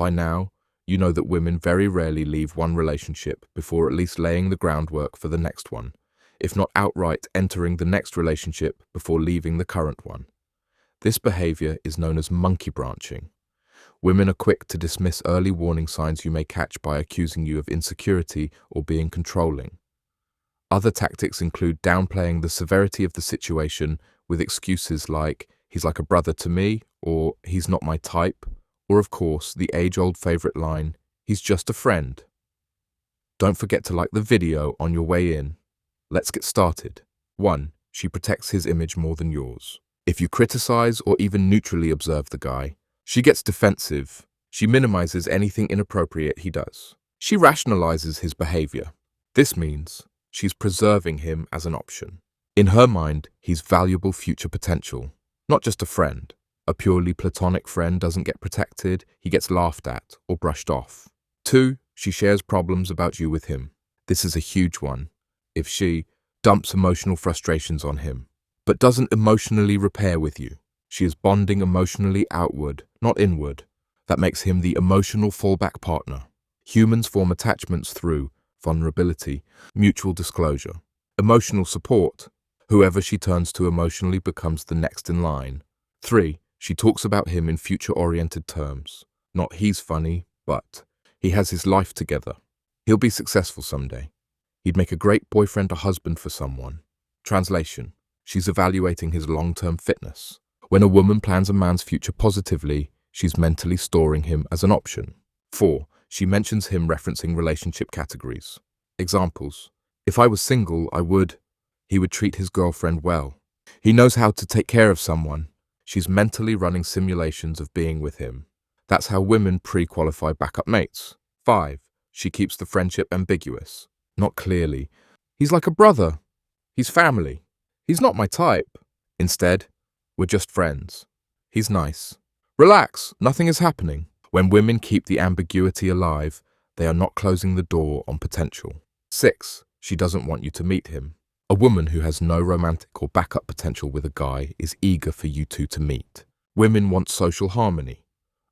By now, you know that women very rarely leave one relationship before at least laying the groundwork for the next one, if not outright entering the next relationship before leaving the current one. This behavior is known as monkey branching. Women are quick to dismiss early warning signs you may catch by accusing you of insecurity or being controlling. Other tactics include downplaying the severity of the situation with excuses like, "He's like a brother to me," or "He's not my type," or of course, the age-old favorite line, "He's just a friend." Don't forget to like the video on your way in. Let's get started. 1. She protects his image more than yours. If you criticize or even neutrally observe the guy, she gets defensive. She minimizes anything inappropriate he does. She rationalizes his behavior. This means she's preserving him as an option. In her mind, he's valuable future potential, not just a friend. A purely platonic friend doesn't get protected, he gets laughed at or brushed off. 2. She shares problems about you with him. This is a huge one. If she dumps emotional frustrations on him, but doesn't emotionally repair with you, she is bonding emotionally outward, not inward. That makes him the emotional fallback partner. Humans form attachments through vulnerability, mutual disclosure, emotional support. Whoever she turns to emotionally becomes the next in line. 3. She talks about him in future-oriented terms. Not "he's funny," but "he has his life together. He'll be successful someday. He'd make a great boyfriend or husband for someone." Translation: she's evaluating his long-term fitness. When a woman plans a man's future positively, she's mentally storing him as an option. 4. She mentions him referencing relationship categories. Examples: "If I was single, he would treat his girlfriend well. He knows how to take care of someone." She's mentally running simulations of being with him. That's how women pre-qualify backup mates. 5. She keeps the friendship ambiguous. Not clearly, "He's like a brother. He's family. He's not my type." Instead, "We're just friends. He's nice. Relax, nothing is happening." When women keep the ambiguity alive, they are not closing the door on potential. 6. She doesn't want you to meet him. A woman who has no romantic or backup potential with a guy is eager for you two to meet. Women want social harmony,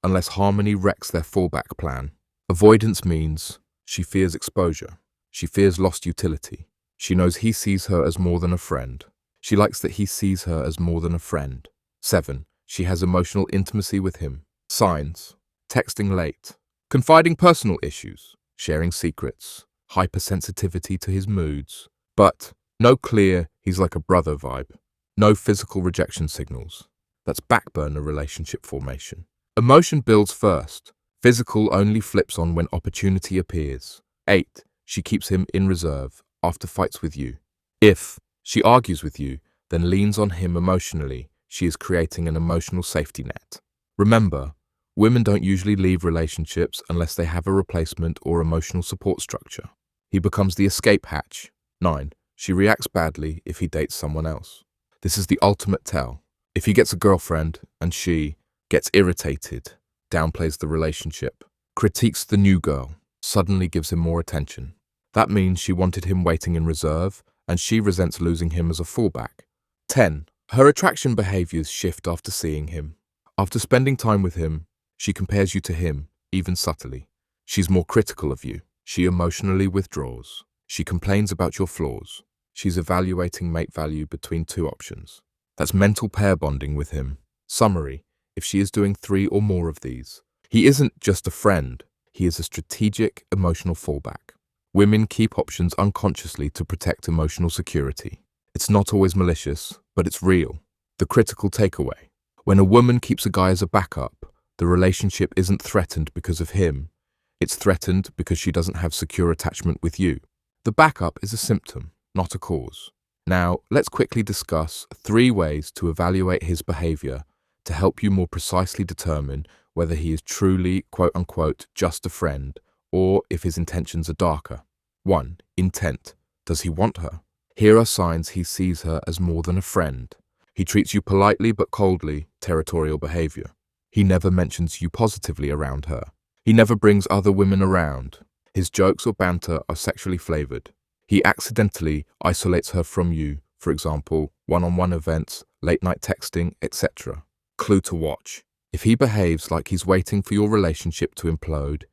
unless harmony wrecks their fallback plan. Avoidance means she fears exposure. She fears lost utility. She knows he sees her as more than a friend. She likes that he sees her as more than a friend. 7. She has emotional intimacy with him. Signs: texting late, confiding personal issues, sharing secrets, hypersensitivity to his moods, but no clear "he's like a brother" vibe. No physical rejection signals. That's backburner relationship formation. Emotion builds first. Physical only flips on when opportunity appears. 8. She keeps him in reserve after fights with you. If she argues with you, then leans on him emotionally, she is creating an emotional safety net. Remember, women don't usually leave relationships unless they have a replacement or emotional support structure. He becomes the escape hatch. 9. She reacts badly if he dates someone else. This is the ultimate tell. If he gets a girlfriend and she gets irritated, downplays the relationship, critiques the new girl, suddenly gives him more attention, that means she wanted him waiting in reserve and she resents losing him as a fallback. 10. Her attraction behaviors shift after seeing him. After spending time with him, she compares you to him, even subtly. She's more critical of you. She emotionally withdraws. She complains about your flaws. She's evaluating mate value between two options. That's mental pair bonding with him. Summary: if she is doing 3 or more of these, he isn't just a friend, he is a strategic emotional fallback. Women keep options unconsciously to protect emotional security. It's not always malicious, but it's real. The critical takeaway: when a woman keeps a guy as a backup, the relationship isn't threatened because of him. It's threatened because she doesn't have secure attachment with you. The backup is a symptom, not a cause. Now, let's quickly discuss 3 ways to evaluate his behavior to help you more precisely determine whether he is truly, quote-unquote, just a friend, or if his intentions are darker. 1. Intent. Does he want her? Here are signs he sees her as more than a friend. He treats you politely but coldly, territorial behavior. He never mentions you positively around her. He never brings other women around. His jokes or banter are sexually flavored. He accidentally isolates her from you, for example, one-on-one events, late-night texting, etc. Clue to watch. If he behaves like he's waiting for your relationship to implode,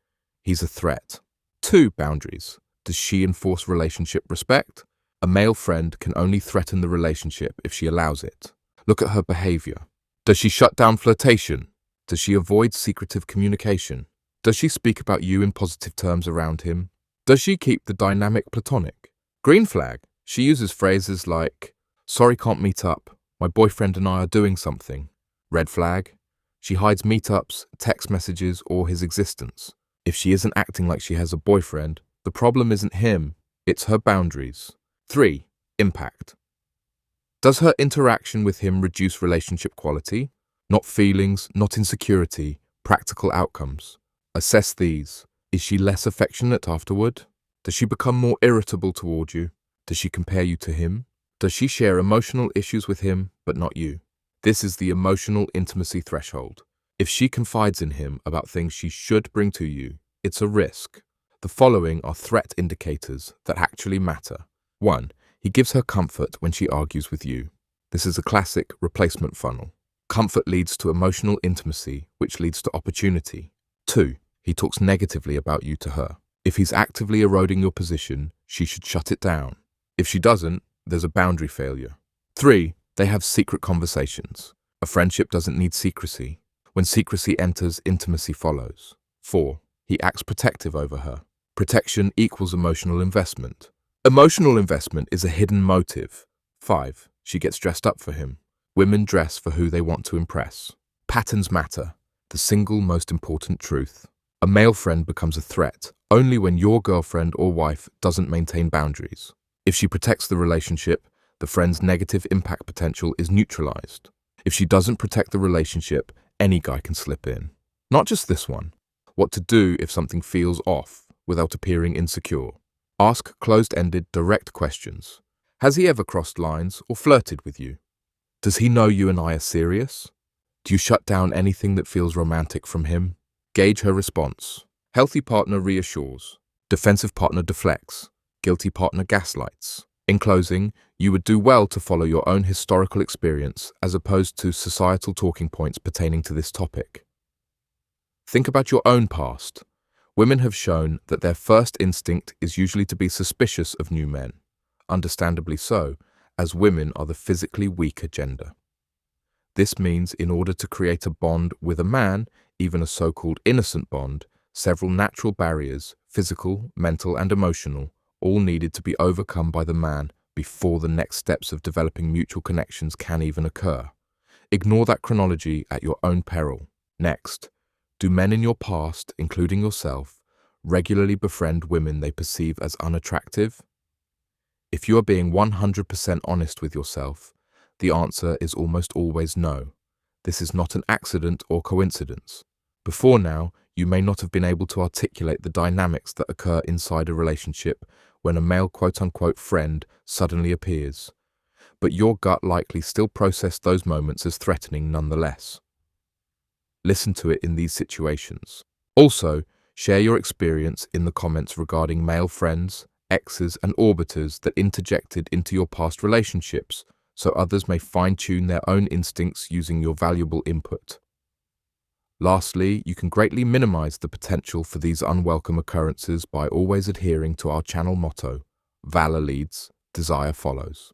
he's a threat. 2. Boundaries. Does she enforce relationship respect? A male friend can only threaten the relationship if she allows it. Look at her behavior. Does she shut down flirtation? Does she avoid secretive communication? Does she speak about you in positive terms around him? Does she keep the dynamic platonic? Green flag. She uses phrases like, "Sorry, can't meet up. My boyfriend and I are doing something." Red flag. She hides meetups, text messages, or his existence. If she isn't acting like she has a boyfriend, the problem isn't him, it's her boundaries. 3. Impact. Does her interaction with him reduce relationship quality? Not feelings, not insecurity, practical outcomes. Assess these. Is she less affectionate afterward? Does she become more irritable toward you? Does she compare you to him? Does she share emotional issues with him, but not you? This is the emotional intimacy threshold. If she confides in him about things she should bring to you, it's a risk. The following are threat indicators that actually matter. 1. He gives her comfort when she argues with you. This is a classic replacement funnel. Comfort leads to emotional intimacy, which leads to opportunity. 2. He talks negatively about you to her. If he's actively eroding your position, she should shut it down. If she doesn't, there's a boundary failure. 3. They have secret conversations. A friendship doesn't need secrecy. When secrecy enters, intimacy follows. 4. He acts protective over her. Protection equals emotional investment. Emotional investment is a hidden motive. 5. She gets dressed up for him. Women dress for who they want to impress. Patterns matter. The single most important truth. A male friend becomes a threat only when your girlfriend or wife doesn't maintain boundaries. If she protects the relationship, the friend's negative impact potential is neutralized. If she doesn't protect the relationship, any guy can slip in. Not just this one. What to do if something feels off without appearing insecure. Ask closed-ended, direct questions. Has he ever crossed lines or flirted with you? Does he know you and I are serious? Do you shut down anything that feels romantic from him? Gauge her response. Healthy partner reassures. Defensive partner deflects. Guilty partner gaslights. In closing, you would do well to follow your own historical experience as opposed to societal talking points pertaining to this topic. Think about your own past. Women have shown that their first instinct is usually to be suspicious of new men. Understandably so, as women are the physically weaker gender. This means in order to create a bond with a man, even a so-called innocent bond, several natural barriers, physical, mental, and emotional, all needed to be overcome by the man before the next steps of developing mutual connections can even occur. Ignore that chronology at your own peril. Next, do men in your past, including yourself, regularly befriend women they perceive as unattractive? If you are being 100% honest with yourself, the answer is almost always no. This is not an accident or coincidence. Before now, you may not have been able to articulate the dynamics that occur inside a relationship when a male quote-unquote friend suddenly appears, but your gut likely still processed those moments as threatening nonetheless. Listen to it in these situations. Also, share your experience in the comments regarding male friends, exes, and orbiters that interjected into your past relationships, so others may fine-tune their own instincts using your valuable input. Lastly, you can greatly minimize the potential for these unwelcome occurrences by always adhering to our channel motto, Valor leads, desire follows.